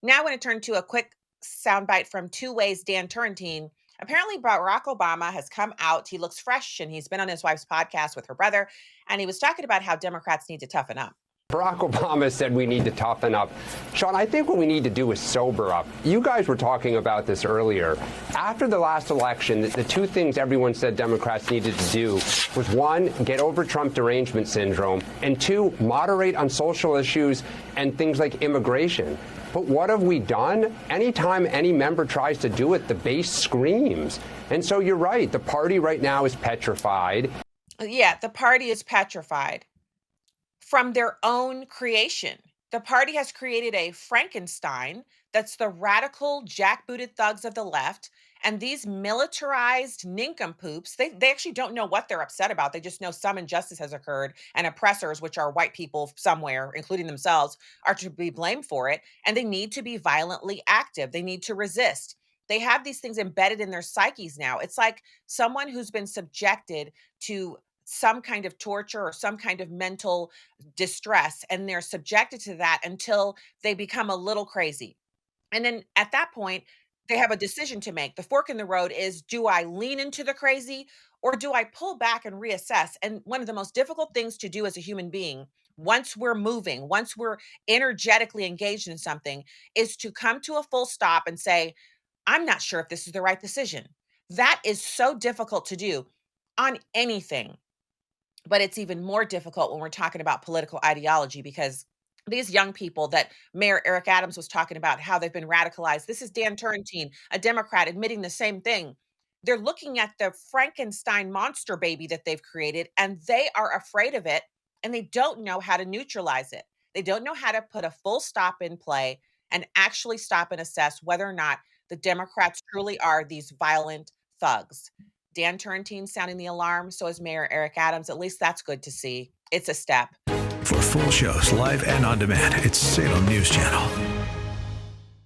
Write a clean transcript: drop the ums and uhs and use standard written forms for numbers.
Now I want to turn to a quick soundbite from Two Ways Dan Turrentine. Apparently, Barack Obama has come out. He looks fresh and he's been on his wife's podcast with her brother. And he was talking about how Democrats need to toughen up. Barack Obama said we need to toughen up. Sean, I think what we need to do is sober up. You guys were talking about this earlier. After the last election, the two things everyone said Democrats needed to do was, one, get over Trump derangement syndrome, and two, moderate on social issues and things like immigration. But what have we done? Anytime any member tries to do it, the base screams. And so you're right. The party right now is petrified. Yeah, the party is petrified from their own creation. The party has created a Frankenstein that's the radical, jackbooted thugs of the left. And these militarized nincompoops, they actually don't know what they're upset about. They just know some injustice has occurred and oppressors, which are white people somewhere, including themselves, are to be blamed for it. And they need to be violently active. They need to resist. They have these things embedded in their psyches now. It's like someone who's been subjected to some kind of torture or some kind of mental distress, and they're subjected to that until they become a little crazy. And then at that point, they have a decision to make. The fork in the road is, do I lean into the crazy or do I pull back and reassess? And one of the most difficult things to do as a human being, once we're moving, once we're energetically engaged in something, is to come to a full stop and say, I'm not sure if this is the right decision. That is so difficult to do on anything. But it's even more difficult when we're talking about political ideology, because these young people that Mayor Eric Adams was talking about, how they've been radicalized. This is Dan Turrentine, a Democrat, admitting the same thing. They're looking at the Frankenstein monster baby that they've created, and they are afraid of it, and they don't know how to neutralize it. They don't know how to put a full stop in play and actually stop and assess whether or not the Democrats truly are these violent thugs. Dan Turrentine sounding the alarm. So is Mayor Eric Adams. At least that's good to see. It's a step. For full shows, live and on demand, it's Salem News Channel.